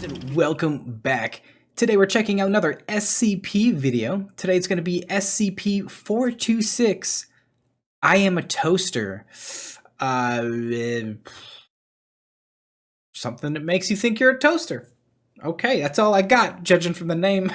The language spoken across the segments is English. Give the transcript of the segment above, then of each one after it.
and welcome back. Today we're checking out another SCP video. Today it's going to be SCP-426 I am a toaster. Something that makes you think you're a toaster. Okay, that's all I got, judging from the name.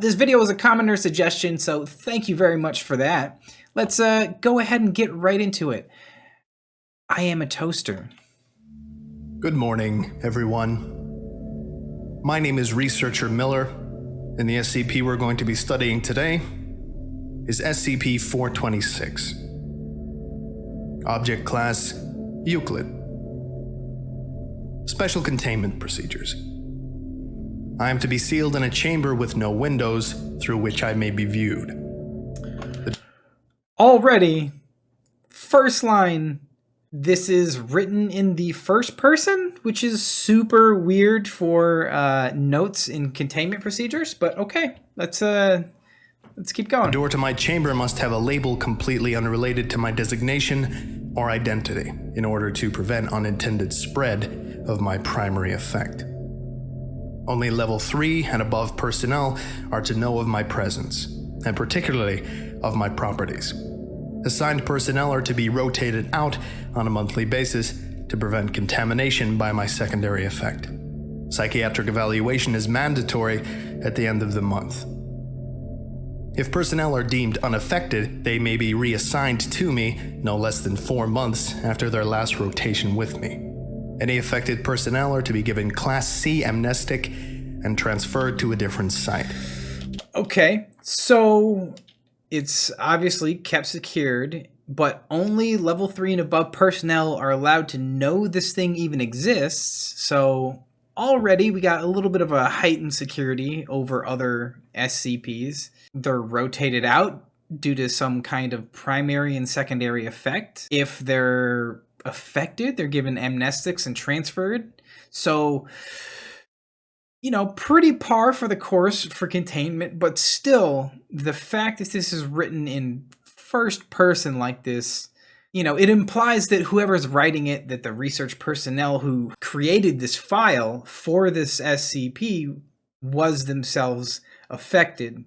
This video was a commoner suggestion, so thank you very much for that. Let's go ahead and get right into it. I am a toaster. Good morning, everyone. My name is Researcher Miller, and the SCP we're going to be studying today is SCP-426. Object Class Euclid. Special Containment Procedures. I am to be sealed in a chamber with no windows through which I may be viewed. Already, first line, this is written in the first person, which is super weird for notes in containment procedures, but okay, let's keep going. The door to my chamber must have a label completely unrelated to my designation or identity in order to prevent unintended spread of my primary effect. Only level 3 and above personnel are to know of my presence, and particularly of my properties. Assigned personnel are to be rotated out on a monthly basis to prevent contamination by my secondary effect. Psychiatric evaluation is mandatory at the end of the month. If personnel are deemed unaffected, they may be reassigned to me no less than 4 months after their last rotation with me. Any affected personnel are to be given Class C amnestic and transferred to a different site. Okay, so it's obviously kept secured, but only level 3 and above personnel are allowed to know this thing even exists, so already we got a little bit of a heightened security over other SCPs. They're rotated out due to some kind of primary and secondary effect. If they're affected, they're given amnestics and transferred. So, you know, pretty par for the course for containment, but still, the fact that this is written in first person like this, you know, it implies that whoever's writing it, that the research personnel who created this file for this SCP was themselves affected.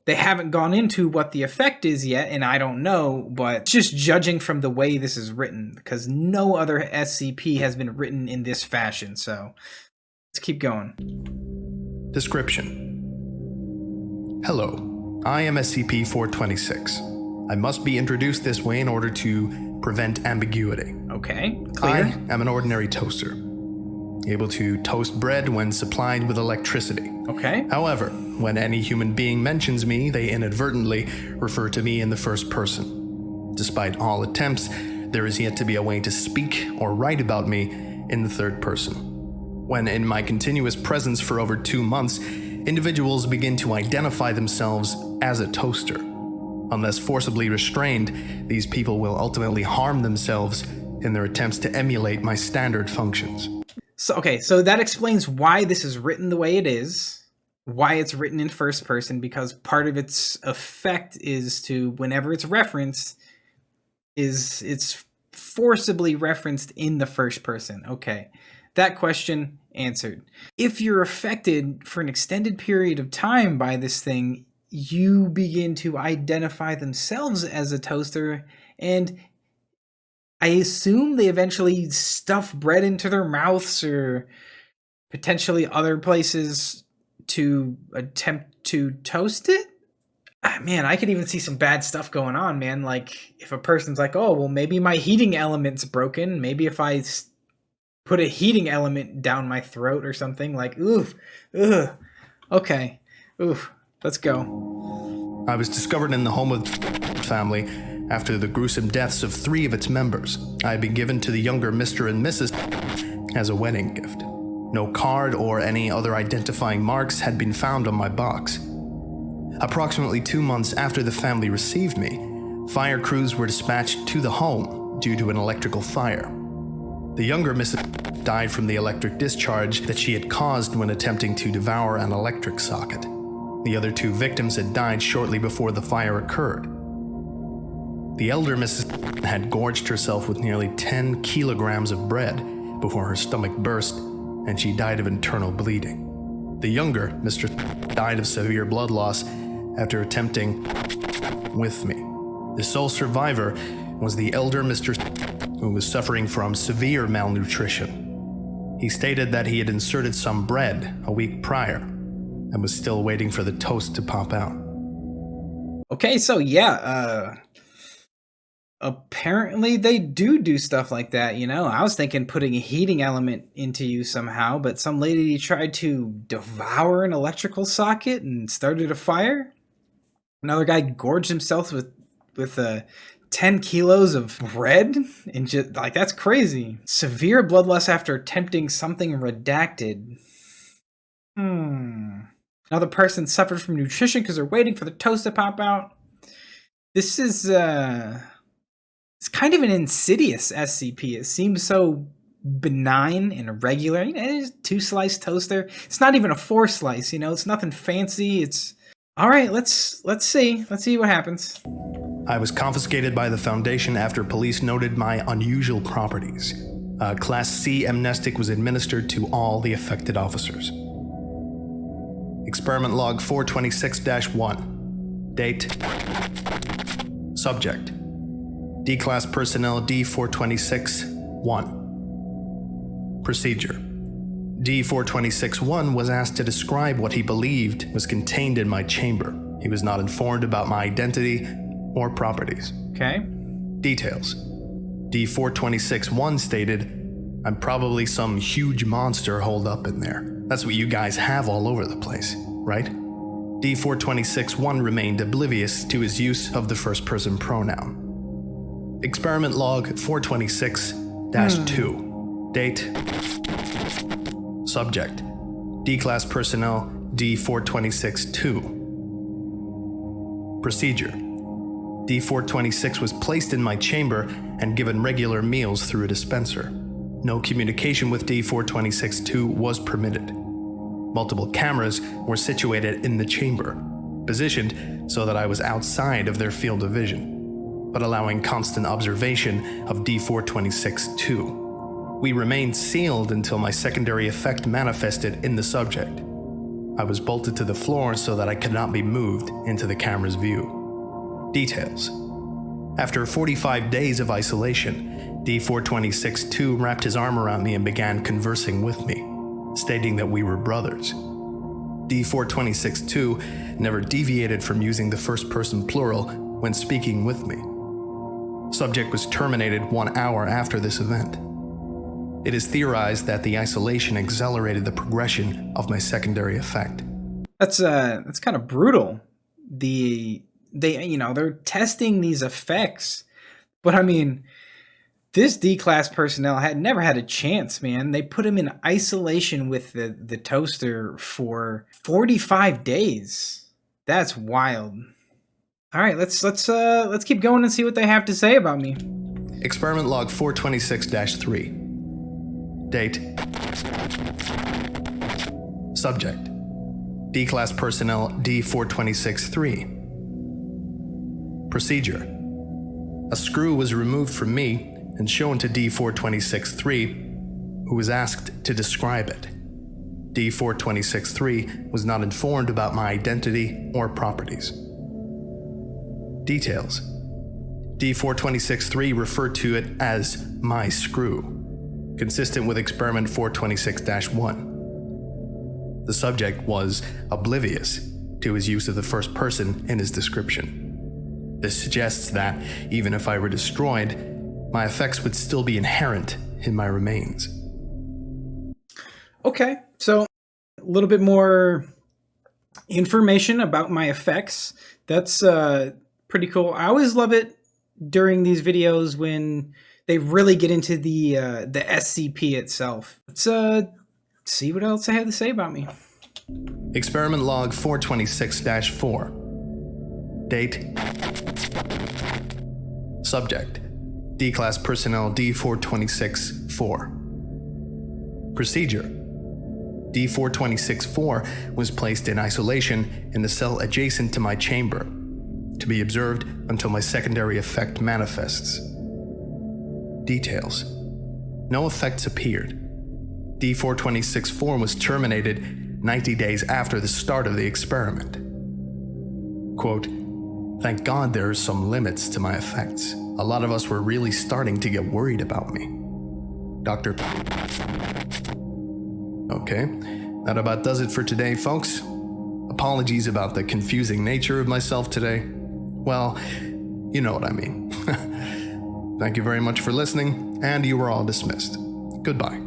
They haven't gone into what the effect is yet, and I don't know, but just judging from the way this is written, because no other SCP has been written in this fashion, so let's keep going. Description. Hello, I am SCP-426. I must be introduced this way in order to prevent ambiguity. Okay, clear. I am an ordinary toaster, able to toast bread when supplied with electricity. Okay. However, when any human being mentions me, they inadvertently refer to me in the first person. Despite all attempts, there is yet to be a way to speak or write about me in the third person. When in my continuous presence for over 2 months, individuals begin to identify themselves as a toaster. Unless forcibly restrained, these people will ultimately harm themselves in their attempts to emulate my standard functions. So, okay, so that explains why this is written the way it is, why it's written in first person, because part of its effect is to, whenever it's referenced, it's forcibly referenced in the first person. Okay, that question answered. If you're affected for an extended period of time by this thing, you begin to identify themselves as a toaster, and I assume they eventually stuff bread into their mouths or potentially other places to attempt to toast it? Man, I could even see some bad stuff going on, man. Like, if a person's like, oh, well, maybe my heating element's broken. Maybe if I put a heating element down my throat or something, like, oof, ugh. Okay, oof, let's go. I was discovered in the home of the family after the gruesome deaths of 3 of its members. I had been given to the younger Mr. and Mrs. as a wedding gift. No card or any other identifying marks had been found on my box. Approximately 2 months after the family received me, fire crews were dispatched to the home due to an electrical fire. The younger Mrs. died from the electric discharge that she had caused when attempting to devour an electric socket. The other 2 victims had died shortly before the fire occurred. The elder Mrs. had gorged herself with nearly 10 kilograms of bread before her stomach burst and she died of internal bleeding. The younger, Mr. died of severe blood loss after attempting with me. The sole survivor was the elder Mr. who was suffering from severe malnutrition. He stated that he had inserted some bread a week prior and was still waiting for the toast to pop out. Okay, so yeah, apparently they do stuff like that, you know? I was thinking putting a heating element into you somehow, but some lady tried to devour an electrical socket and started a fire. Another guy gorged himself with 10 kilos of bread, and just like, that's crazy. Severe blood loss after attempting something redacted. Another person suffered from nutrition because they're waiting for the toast to pop out. This is it's kind of an insidious SCP. It seems so benign and regular. You know, it's a 2-slice toaster. It's not even a 4-slice, you know, it's nothing fancy. It's all right, let's see what happens. I was confiscated by the Foundation after police noted my unusual properties. Class C amnestic was administered to all the affected officers. Experiment log 426-1. Date. Subject. D-Class Personnel D-426-1. Procedure. D-426-1 was asked to describe what he believed was contained in my chamber. He was not informed about my identity or properties. Okay. Details. D-426-1 stated, "I'm probably some huge monster holed up in there. That's what you guys have all over the place, right?" D-426-1 remained oblivious to his use of the first-person pronoun. Experiment log 426-2. Date. Subject. D-Class Personnel D-426-2. Procedure. D-426 was placed in my chamber and given regular meals through a dispenser. No communication with D-426-2 was permitted. Multiple cameras were situated in the chamber, positioned so that I was outside of their field of vision, but allowing constant observation of D-426-2. We remained sealed until my secondary effect manifested in the subject. I was bolted to the floor so that I could not be moved into the camera's view. Details. After 45 days of isolation, D-426-2 wrapped his arm around me and began conversing with me, stating that we were brothers. D-426-2 never deviated from using the first-person plural when speaking with me. Subject was terminated 1 hour after this event. It is theorized that the isolation accelerated the progression of my secondary effect. That's kind of brutal. They're testing these effects, but I mean, this D-Class personnel had never had a chance, man. They put him in isolation with the toaster for 45 days. That's wild. All right, let's keep going and see what they have to say about me. Experiment log 426-3. Date. Subject. D-Class Personnel D-426-3. Procedure. A screw was removed from me and shown to D-426-3, who was asked to describe it. D-426-3 was not informed about my identity or properties. Details. D-426-3 referred to it as my screw, consistent with experiment 426-1. The subject was oblivious to his use of the first person in his description. This suggests that, even if I were destroyed, my effects would still be inherent in my remains. Okay, so a little bit more information about my effects. That's pretty cool. I always love it during these videos when they really get into the SCP itself. Let's see what else I have to say about me. Experiment log 426-4. Date. Subject. D-Class Personnel D-426-4. Procedure. D-426-4 was placed in isolation in the cell adjacent to my chamber, to be observed until my secondary effect manifests. Details. No effects appeared. D426-4 was terminated 90 days after the start of the experiment. Quote, "Thank God there are some limits to my effects. A lot of us were really starting to get worried about me. Dr. Okay, that about does it for today, folks. Apologies about the confusing nature of myself today. Well, you know what I mean. Thank you very much for listening, and you are all dismissed. Goodbye."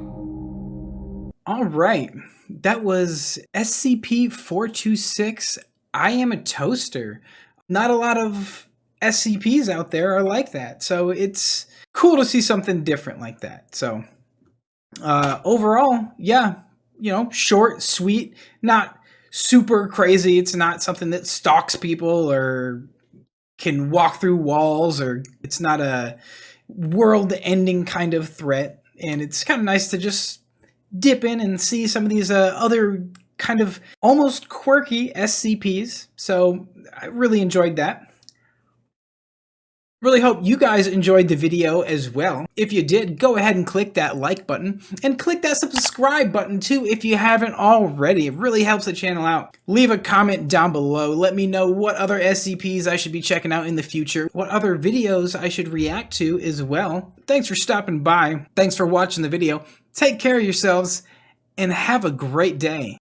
All right. That was SCP-426 I Am a Toaster. Not a lot of SCPs out there are like that, so it's cool to see something different like that. So overall, yeah, short, sweet, not super crazy. It's not something that stalks people or can walk through walls, or it's not a world-ending kind of threat. And it's kind of nice to just dip in and see some of these other kind of almost quirky SCPs. So I really enjoyed that. Really hope you guys enjoyed the video as well. If you did, go ahead and click that like button and click that subscribe button too if you haven't already. It really helps the channel out. Leave a comment down below. Let me know what other SCPs I should be checking out in the future, what other videos I should react to as well. Thanks for stopping by. Thanks for watching the video. Take care of yourselves and have a great day.